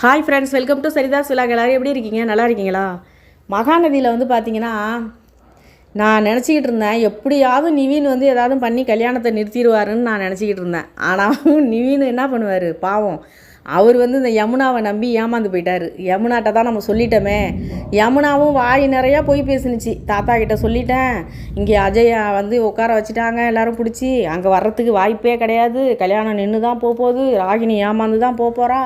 Hi friends, welcome to Saritha's vlog. எல்லோரும் எப்படி இருக்கீங்க? நல்லா இருக்கீங்களா? மகாநதியில் வந்து பார்த்தீங்கன்னா, நான் நினச்சிக்கிட்டு இருந்தேன் எப்படியாவது நிவீன் வந்து ஏதாவது பண்ணி கல்யாணத்தை நிறுத்திடுவாருன்னு நான் நினச்சிக்கிட்டு இருந்தேன். ஆனால் நிவீன் என்ன பண்ணுவார் பாவம், அவர் வந்து இந்த யமுனாவை நம்பி ஏமாந்து போயிட்டார். யமுனாட்ட தான் நம்ம சொல்லிட்டோமே, யமுனாவும் வாய் நிறையா போய் பேசுனுச்சு. தாத்தா கிட்ட சொல்லிட்டேன், இங்கே அஜயா வந்து உட்கார வச்சுட்டாங்க எல்லோரும் பிடிச்சி, அங்கே வர்றதுக்கு வாய்ப்பே கிடையாது, கல்யாணம் நின்று தான் போகுது, ராகினி ஏமாந்து தான் போகிறா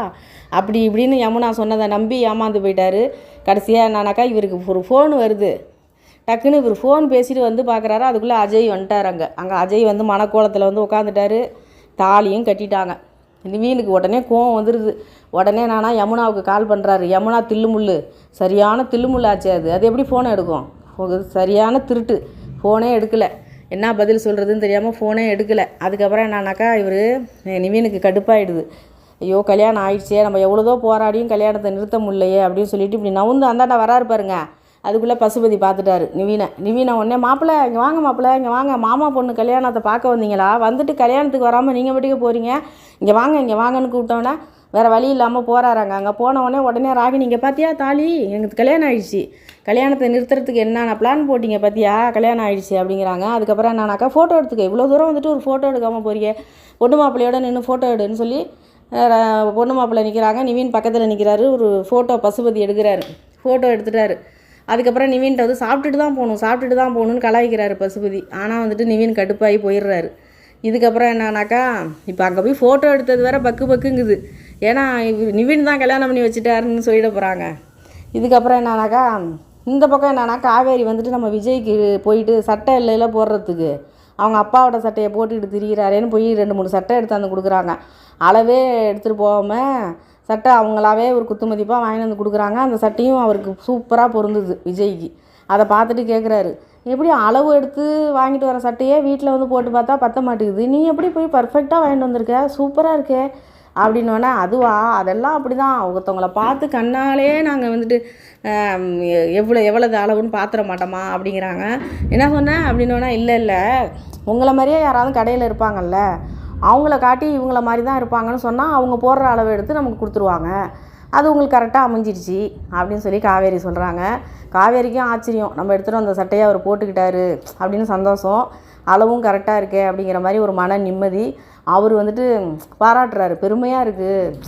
அப்படி இப்படின்னு யமுனா சொன்னதை நம்பி ஏமாந்து போயிட்டார். கடைசியாக என்னன்னாக்கா இவருக்கு ஒரு ஃபோன் வருது. டக்குன்னு இவர் ஃபோன் பேசிட்டு வந்து பார்க்குறாரு, அதுக்குள்ளே அஜய் வந்துட்டார். அங்கே அஜய் வந்து மணக்கோலத்தில் வந்து உட்காந்துட்டாரு. தாலியும் கட்டிட்டாங்க. நிவீனுக்கு உடனே கோவம் வந்துடுது. உடனே நானா யமுனாவுக்கு கால் பண்ணுறாரு. யமுனா தில்லுமுள்ளு, சரியான தில்லுமுள்ளு ஆச்சு. அது எப்படி ஃபோனை எடுக்கும்? சரியான திருட்டு, ஃபோனே எடுக்கலை. என்ன பதில் சொல்கிறதுன்னு தெரியாமல் ஃபோனே எடுக்கலை. அதுக்கப்புறம் என்னன்னாக்கா இவர் நிவீனுக்கு கடுப்பாயிடுது. ஐயோ கல்யாணம் ஆயிடுச்சே, நம்ம எவ்வளோதோ போராடியும் கல்யாணத்தை நிறுத்த முடியலையே அப்படின்னு சொல்லிட்டு இப்படி நவுந்து அந்தாண்ட வராரு பாருங்க. அதுக்குள்ளே பசுபதி பார்த்துட்டாரு நிவீனை உடனே, மாப்பிள்ளை இங்கே வாங்க, மாப்பிள்ளை இங்கே வாங்க, மாமா பொண்ணு கல்யாணத்தை பார்க்க வந்தீங்களா? வந்துட்டு கல்யாணத்துக்கு வராமல் நீங்கள் மட்டும் போகிறீங்க, இங்கே வாங்க இங்கே வாங்கன்னு கூப்பிட்டோன்னே வேறு வழி இல்லாமல் போகிறாராங்க. அங்கே போனவொடனே உடனே ராகினி, இங்கே பார்த்தியா தாலி, எனக்கு கல்யாணம் ஆகிடுச்சு, கல்யாணத்தை நிறுத்துறதுக்கு என்னென்ன பிளான் போட்டிங்க பார்த்தியா, கல்யாணம் ஆகிடுச்சு அப்படிங்கிறாங்க. அதுக்கப்புறம் என்னன்னாக்கா ஃபோட்டோ எடுத்துக்க, இவ்வளோ தூரம் வந்துட்டு ஒரு ஃபோட்டோ எடுக்காமல் போறீங்க, பொண்ணு மாப்பிள்ளையோட நின்று ஃபோட்டோ எடுன்னு சொல்லி பொண்ணு மாப்பிள்ளை நிற்கிறாங்க. நிவீன் பக்கத்தில் நிற்கிறாரு. ஒரு ஃபோட்டோ பசுபதி எடுக்கிறாரு. ஃபோட்டோ எடுத்துட்டாரு. அதுக்கப்புறம் நிவீன்கிட்ட வந்து சாப்பிட்டுட்டு தான் போகணுன்னு கலாய்க்கிறாரு பசுபதி. ஆனால் வந்துட்டு நிவீன் கடுப்பாகி போயிடுறாரு. இதுக்கப்புறம் என்னன்னாக்கா இப்போ அங்கே போய் ஃபோட்டோ எடுத்தது வேறு பக்குங்குது. ஏன்னா நிவீன் தான் கல்யாணம் பண்ணி வச்சுட்டாருன்னு சொல்லிட போகிறாங்க. இதுக்கப்புறம் என்னன்னாக்கா இந்த பக்கம் என்னன்னா காவேரி வந்துட்டு நம்ம விஜய்க்கு போயிட்டு சட்டை இல்லையில போடுறதுக்கு அவங்க அப்பாவோட சட்டையை போட்டுக்கிட்டு திரிகிறாரேன்னு போய் 2-3 சட்டை எடுத்தாந்து கொடுக்குறாங்க. அளவே எடுத்துகிட்டு போகாமல் சட்டை அவங்களாவே ஒரு குத்துமதிப்பாக வாங்கிட்டு வந்து கொடுக்குறாங்க. அந்த சட்டையும் அவருக்கு சூப்பராக பொருந்துது விஜய்க்கு. அதை பார்த்துட்டு கேட்குறாரு, எப்படி அளவு எடுத்து வாங்கிட்டு வர சட்டையே வீட்டில் வந்து போட்டு பார்த்தா பத்த மாட்டேங்குது, நீ எப்படி போய் பர்ஃபெக்டாக வாங்கிட்டு வந்திருக்க, சூப்பராக இருக்கே அப்படின்னோடனே, அதுவா அதெல்லாம் அப்படி தான், ஒருத்தவங்கள பார்த்து கண்ணாலே நாங்கள் வந்துட்டு எவ்வளவு அளவுன்னு பார்த்துட மாட்டோமா அப்படிங்கிறாங்க. என்ன சொன்னேன் அப்படின்னோன்னா, இல்லை உங்களை மாதிரியே யாராவது கடையில் இருப்பாங்கல்ல, அவங்கள காட்டி இவங்கள மாதிரி தான் இருப்பாங்கன்னு சொன்னால் அவங்க போடுற அளவு எடுத்து நமக்கு கொடுத்துருவாங்க, அது உங்களுக்கு கரெக்டாக அமைஞ்சிருச்சு அப்படின்னு சொல்லி காவேரி சொல்கிறாங்க. காவேரிக்கும் ஆச்சரியம், நம்ம எடுத்துகிட்டு அந்த சட்டையை அவர் போட்டுக்கிட்டாரு அப்படின்னு சந்தோஷம், அளவும் கரெக்டாக இருக்கே அப்படிங்கிற மாதிரி ஒரு மன நிம்மதி. அவர் வந்துட்டு பாராட்டுறாரு, பெருமையாக இருக்குது,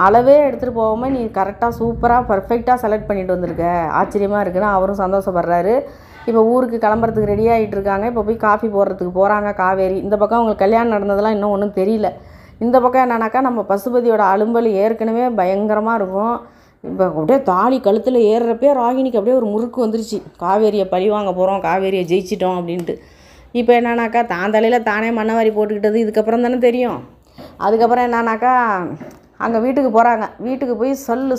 அளவே எடுத்துகிட்டு போகாமல் நீ கரெக்டாக சூப்பராக பர்ஃபெக்டாக செலக்ட் பண்ணிட்டு வந்திருக்க, ஆச்சரியமாக இருக்குன்னு அவரும் சந்தோஷப்படுறாரு. இப்போ ஊருக்கு கிளம்புறதுக்கு ரெடி ஆகிட்டு இருக்காங்க. இப்போ போய் காஃபி போடுறதுக்கு போகிறாங்க காவேரி. இந்த பக்கம் அவங்களுக்கு கல்யாணம் நடந்ததெல்லாம் இன்னும் ஒன்றும் தெரியல. இந்த பக்கம் என்னன்னாக்கா நம்ம பசுபதியோட அலும்பல் ஏற்கனவே பயங்கரமாக இருக்கும். இப்போ அப்படியே தாலி கழுத்தில் ஏறுறப்பே ராகினிக்கு அப்படியே ஒரு முறுக்கு வந்துருச்சு, காவேரியை பழி வாங்க போகிறோம், காவேரியை ஜெயிச்சிட்டோம் அப்படின்ட்டு. இப்போ என்னன்னாக்கா தான் தலையில் தானே மண்ணவாரி போட்டுக்கிட்டது இதுக்கப்புறம் தானே தெரியும். அதுக்கப்புறம் என்னன்னாக்கா அங்கே வீட்டுக்கு போகிறாங்க. வீட்டுக்கு போய்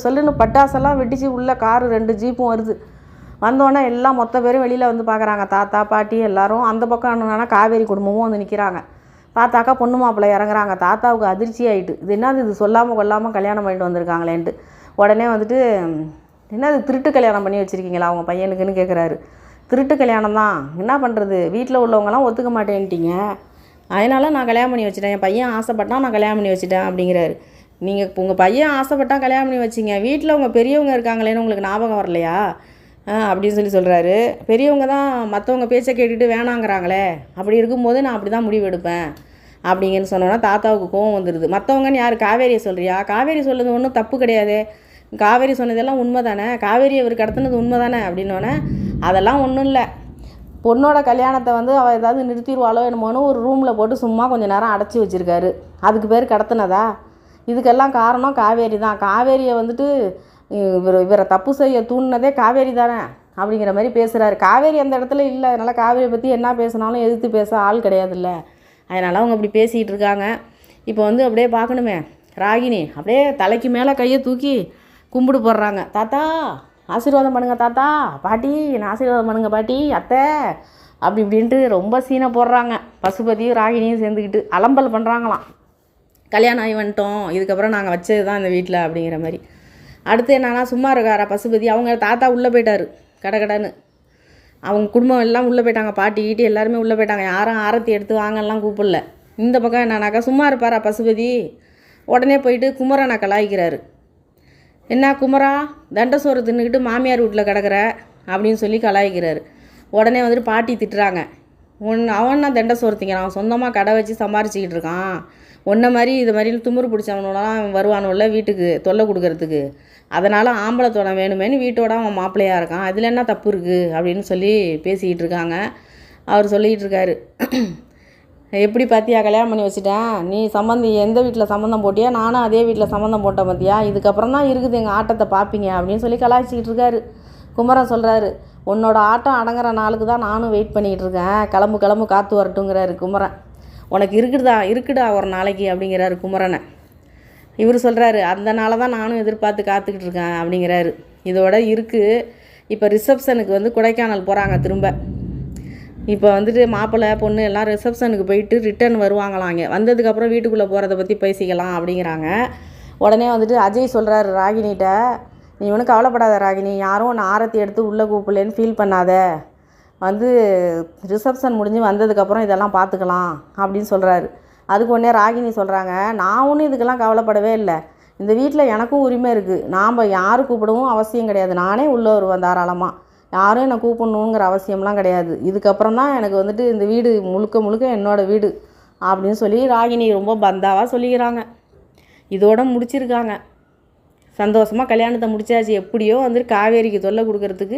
சொல்லுன்னு பட்டாசெல்லாம் வெட்டிச்சு, உள்ள காரு 2 ஜீப்பும் வருது. வந்தோடனே எல்லாம் மொத்த பேரும் வெளியில் வந்து பார்க்குறாங்க, தாத்தா பாட்டி எல்லோரும். அந்த பக்கம் என்னன்னா காவேரி குடும்பமும் வந்து நிற்கிறாங்க. பார்த்தாக்கா பொண்ணு மாப்பிள்ளை இறங்குறாங்க. தாத்தாவுக்கு அதிர்ச்சி ஆகிட்டு, இது என்னது இது சொல்லாமல் கொள்ளாமல் கல்யாணம் பண்ணிட்டு வந்திருக்காங்களேன்ட்டு. உடனே வந்துட்டு, என்னது திருட்டு கல்யாணம் பண்ணி வச்சுருக்கீங்களா அவங்க பையனுக்குன்னு கேட்குறாரு. திருட்டு கல்யாணம் தான், என்ன பண்ணுறது, வீட்டில் உள்ளவங்களாம் ஒத்துக்க மாட்டேன்ட்டீங்க, அதனால் நான் கல்யாணம் பண்ணி வச்சுட்டேன், என் பையன் ஆசைப்பட்டான் நான் கல்யாணம் பண்ணி வச்சுட்டேன் அப்படிங்கிறாரு. நீங்கள் உங்கள் பையன் ஆசைப்பட்டால் கல்யாணம் பண்ணி வச்சிங்க, வீட்டில் உங்கள் பெரியவங்க இருக்காங்களேன்னு உங்களுக்கு ஞாபகம் வரலையா அப்படின்னு சொல்கிறாரு. பெரியவங்க தான் மற்றவங்க பேச்சை கேட்டுட்டு வேணாங்கிறாங்களே, அப்படி இருக்கும்போது நான் அப்படி தான் முடிவு எடுப்பேன் அப்படிங்கன்னு சொன்னோன்னா தாத்தாவுக்கு கோவம் வந்துடுது. மற்றவங்கன்னு யார், காவேரியை சொல்கிறியா, காவேரி சொல்லுறது ஒன்றும் தப்பு கிடையாது, காவேரி சொன்னதெல்லாம் உண்மை தானே, காவேரி அவர் கடத்தினது உண்மை தானே அப்படின்னோடனே, அதெல்லாம் ஒன்றும் இல்லை, பொண்ணோட கல்யாணத்தை வந்து அவள் ஏதாவது நிறுத்திடுவாளோ என்னமோன்னு ஒரு ரூமில் போட்டு சும்மா கொஞ்சம் நேரம் அடைச்சி வச்சுருக்காரு, அதுக்கு பேர் கடத்தினதா, இதுக்கெல்லாம் காரணம் காவேரி தான், காவேரியை வந்துட்டு இவரை தப்பு செய்ய தூண்டினதே காவேரி தானே அப்படிங்கிற மாதிரி பேசுகிறாரு. காவேரி அந்த இடத்துல இல்லை, அதனால் காவேரியை பற்றி என்ன பேசினாலும் எதிர்த்து பேச ஆள் கிடையாதுல்ல, அதனால் அவங்க அப்படி பேசிகிட்டு இருக்காங்க. இப்போ வந்து அப்படியே பார்க்கணுமே, ராகினி அப்படியே தலைக்கு மேலே கையை தூக்கி கும்பிடு போடுறாங்க. தாத்தா ஆசீர்வாதம் பண்ணுங்கள், தாத்தா பாட்டி நான் ஆசீர்வாதம் பண்ணுங்கள், பாட்டி அத்தை அப்படி இப்படின்ட்டு ரொம்ப சீனை போடுறாங்க. பசுபதியும் ராகினியும் சேர்ந்துக்கிட்டு அலம்பல் பண்ணுறாங்களாம், கல்யாணம் ஆகி வந்துட்டோம், இதுக்கப்புறம் நாங்கள் வச்சது தான் இந்த வீட்டில் அப்படிங்கிற மாதிரி. அடுத்து என்னன்னா சும்மா இருக்காரா பசுபதி, அவங்க தாத்தா உள்ளே போயிட்டார் கடன்னு, அவங்க குடும்பம் எல்லாம் உள்ளே போயிட்டாங்க, பாட்டி கீட்டி எல்லாருமே உள்ளே போயிட்டாங்க, யாரும் ஆரத்தி எடுத்து வாங்கலாம் கூப்பிடல. இந்த பக்கம் என்னன்னாக்கா சும்மா இருப்பாரா பசுபதி, உடனே போயிட்டு குமரனை கலாய்க்கிறாரு. என்ன குமரா தண்டை சோறு தின்னுக்கிட்டு மாமியார் வீட்டில் கிடக்குற அப்படின்னு சொல்லி கலாய்க்கிறாரு. உடனே வந்துட்டு பாட்டி திட்டுறாங்க, அவன் தான் தண்டை சோறு திங்கிறான், அவன் சொந்தமாக கடை வச்சு சம்பாரிச்சிக்கிட்டு இருக்கான், ஒன்றை மாதிரி இது மாதிரி திமிரு பிடிச்சவனோடலாம் வருவானுல்ல வீட்டுக்கு தொல்லை கொடுக்கறதுக்கு, அதனால் ஆம்பளை துணை வேணுமேனு வீட்டோட அவன் மாப்பிள்ளையாக இருக்கான், அதில் என்ன தப்பு இருக்குது அப்படின்னு சொல்லி பேசிக்கிட்டு இருக்காங்க. அவர் சொல்லிக்கிட்டு இருக்காரு, எப்படி பார்த்தியா கல்யாணம் பண்ணி வச்சுட்டேன், நீ எந்த வீட்டில் சம்மந்தம் போட்டியா, நானும் அதே வீட்டில் சம்மந்தம் போட்டேன் பார்த்தியா, இதுக்கப்புறம் தான் இருக்குது எங்கள் ஆட்டத்தை பார்ப்பீங்க அப்படின்னு சொல்லி கலாய்ச்சிக்கிட்டு இருக்காரு. குமரன் சொல்கிறாரு, உன்னோட ஆட்டம் அடங்குற நாளுக்கு தான் நானும் வெயிட் பண்ணிக்கிட்டு இருக்கேன், கிளம்பு காற்று வரட்டுங்கிறாரு குமரன். உனக்கு இருக்குடா ஒரு நாளைக்கு அப்படிங்கிறாரு குமரனை. இவர் சொல்கிறாரு, அந்த நாளை தான் நானும் எதிர்பார்த்து காத்துக்கிட்டு இருக்கேன் அப்படிங்கிறாரு. இதோட இருக்குது. இப்போ ரிசப்ஷனுக்கு வந்து கொடைக்கானல் போகிறாங்க திரும்ப. இப்போ வந்துட்டு மாப்பிள்ளை பொண்ணு எல்லாம் ரிசப்ஷனுக்கு போயிட்டு ரிட்டர்ன் வருவாங்களாம். இங்கே வந்ததுக்கப்புறம் வீட்டுக்குள்ளே போகிறத பற்றி பேசிக்கலாம் அப்படிங்கிறாங்க. உடனே வந்துட்டு அஜய் சொல்கிறாரு ராகினிகிட்ட, நீ ஒன்றும் கவலைப்படாத ராகினி, யாரும் உன்னை ஆரத்தி எடுத்து உள்ளே கூப்பிடலன்னு ஃபீல் பண்ணாத, வந்து ரிசப்ஷன் முடிஞ்சு வந்ததுக்கப்புறம் இதெல்லாம் பார்த்துக்கலாம் அப்படின்னு சொல்கிறாரு. அதுக்கு ஒன்றே ராகினி சொல்கிறாங்க, நான் ஒன்றும் இதுக்கெல்லாம் கவலைப்படவே இல்லை, இந்த வீட்டில் எனக்கும் உரிமை இருக்குது, நாம் யார் கூப்பிடவும் அவசியம் கிடையாது, நானே உள்ளே வருவேன் தாராளமாக, யாரும் என்னை கூப்பிடணுங்கிற அவசியம்லாம் கிடையாது, இதுக்கப்புறம் தான் எனக்கு வந்துட்டு இந்த வீடு முழுக்க என்னோடய வீடு அப்படின்னு சொல்லி ராகினி ரொம்ப பந்தாவாக சொல்லிக்கிறாங்க. இதோட முடிச்சிருக்காங்க. சந்தோஷமாக கல்யாணத்தை முடிச்சாச்சு. எப்படியோ வந்துட்டு காவேரிக்கு தொல்லை கொடுக்கறதுக்கு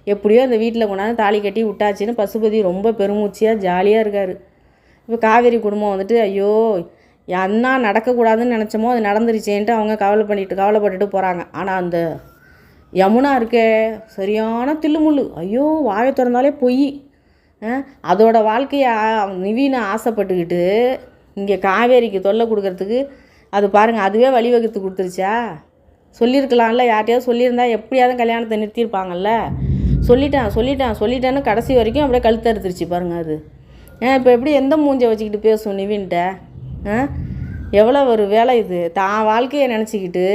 எப்படியோ இந்த வீட்டில் கொண்டாந்து தாலி கட்டி விட்டாச்சின்னு பசுபதி ரொம்ப பெருமூச்சியாக ஜாலியாக இருக்கார். இப்போ காவேரி குடும்பம் வந்துட்டு ஐயோ என்ன நடக்கக்கூடாதுன்னு நினச்சோமோ அது நடந்துருச்சேன்ட்டு அவங்க கவலைப்பட்டுட்டு போகிறாங்க. ஆனால் அந்த யமுனா இருக்கே சரியான தில்லுமுள்ளு, ஐயோ வாயை திறந்தாலே பொய், அதோட வாழ்க்கையை நிவீனை ஆசைப்பட்டுக்கிட்டு இங்கே காவேரிக்கு தொல்லை கொடுக்கறதுக்கு அது பாருங்கள், அதுவே வழிவகுத்து கொடுத்துருச்சா. சொல்லியிருக்கலாம்ல, யார்ட்டையாவது சொல்லியிருந்தா எப்படியாவது கல்யாணத்தை நிறுத்தியிருப்பாங்கல்ல. சொல்லிட்டேன்னு கடைசி வரைக்கும் அப்படியே கழுத்தறுத்துருச்சு பாருங்கள் அது. இப்போ எப்படி எந்த மூஞ்சை வச்சுக்கிட்டு பேசும் நிவின்ட்ட? எவ்வளோ ஒரு வேலை இது, தான் வாழ்க்கையை நினச்சிக்கிட்டு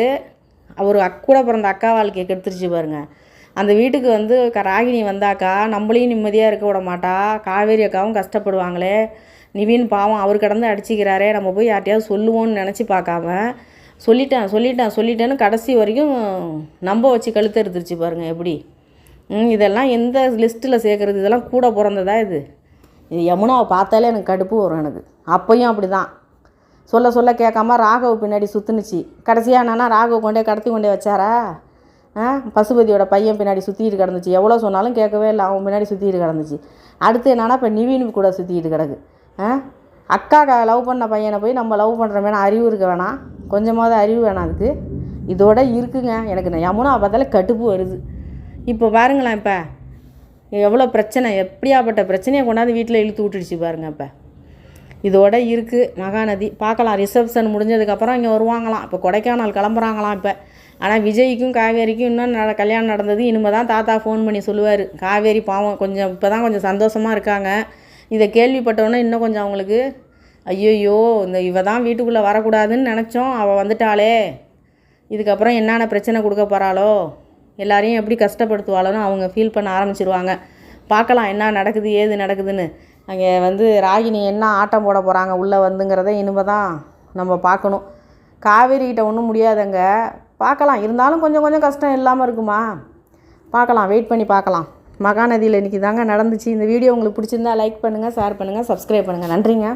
ஒரு கூட பிறந்த அக்கா வாழ்க்கையை கெடுத்துருச்சு பாருங்கள். அந்த வீட்டுக்கு வந்து ராகினி வந்தாக்கா நம்மளையும் நிம்மதியாக இருக்க விட மாட்டா, காவேரி அக்காவும் கஷ்டப்படுவாங்களே, நிவின் பாவம் அவர் கடந்து அடிச்சிக்கிறாரே, நம்ம போய் யார்ட்டையாவது சொல்லுவோன்னு நினச்சி பார்க்காம சொல்லிட்டேன்னு கடைசி வரைக்கும் நம்ப வச்சு கழுத்து எடுத்துருச்சு பாருங்கள் எப்படி. இதெல்லாம் எந்த லிஸ்ட்டில் சேர்க்குறது, இதெல்லாம் கூட பிறந்ததா இது யமுனாவை பார்த்தாலே எனக்கு கடுப்பு வரும் எனக்கு. அப்பையும் அப்படி தான் சொல்ல கேட்காம ராகவ் பின்னாடி சுற்றுனுச்சு. கடைசியாக என்னன்னா ராகவ் கடத்தி கொண்டே வச்சாரா, பசுபதியோட பையன் பின்னாடி சுற்றிட்டு கிடந்துச்சு, எவ்வளோ சொன்னாலும் கேட்கவே இல்லை, அவன் பின்னாடி சுற்றிட்டு கிடந்துச்சு. அடுத்து என்னன்னா இப்போ நிவின் கூட சுற்றிக்கிட்டு கிடக்கு. அக்கா லவ் பண்ண பையனை போய் நம்ம லவ் பண்ணுறோமேனா அறிவு இருக்க வேணாம், கொஞ்சமாவது அறிவு வேணாம் அதுக்கு. இதோட இருக்குங்க எனக்கு யமுனா பார்த்தாலே கடுப்பு வருது. இப்போ பாருங்களேன், இப்போ எவ்வளோ பிரச்சனை, எப்படியாப்பட்ட பிரச்சனையை கொண்டாந்து வீட்டில் இழுத்து விட்டுடுச்சு பாருங்கள். இப்போ இதோட இருக்குது மகாநதி. பார்க்கலாம், ரிசப்ஷன் முடிஞ்சதுக்கப்புறம் இங்கே வருவாங்களாம். இப்போ கொடைக்கானல் கிளம்புறாங்களாம் இப்போ. ஆனால் விஜய்க்கும் காவேரிக்கும் இன்னும் கல்யாணம் நடந்தது இனிமேல் தான் தாத்தா ஃபோன் பண்ணி சொல்லுவார். காவேரி பாவம் கொஞ்சம் இப்போ தான் கொஞ்சம் சந்தோஷமாக இருக்காங்க. இதை கேள்விப்பட்டோன்னே இன்னும் கொஞ்சம் அவங்களுக்கு ஐயோ இவ தான் வீட்டுக்குள்ளே வரக்கூடாதுன்னு நினச்சோம், அவள் வந்துட்டாளே, இதுக்கப்புறம் என்னென்ன பிரச்சனை கொடுக்க போகிறாளோ, எல்லாரையும் எப்படி கஷ்டப்படுத்துவாளோன்னு அவங்க ஃபீல் பண்ண ஆரம்பிச்சிருவாங்க. பார்க்கலாம் என்ன நடக்குது ஏது நடக்குதுன்னு. அங்கே வந்து ராகினி என்ன ஆட்டம் போட போகிறாங்க உள்ளே வந்துங்கிறத இனிமே தான் நம்ம பார்க்கணும். காவேரிக்கிட்ட ஒன்றும் முடியாதுங்க, பார்க்கலாம். இருந்தாலும் கொஞ்சம் கஷ்டம் இல்லாமல் இருக்குமா, பார்க்கலாம், வெயிட் பண்ணி பார்க்கலாம். மகாநதியில் இன்றைக்கி தாங்க நடந்துச்சு. இந்த வீடியோ உங்களுக்கு பிடிச்சிருந்தா லைக் பண்ணுங்கள், ஷேர் பண்ணுங்கள், சப்ஸ்கிரைப் பண்ணுங்கள். நன்றிங்க.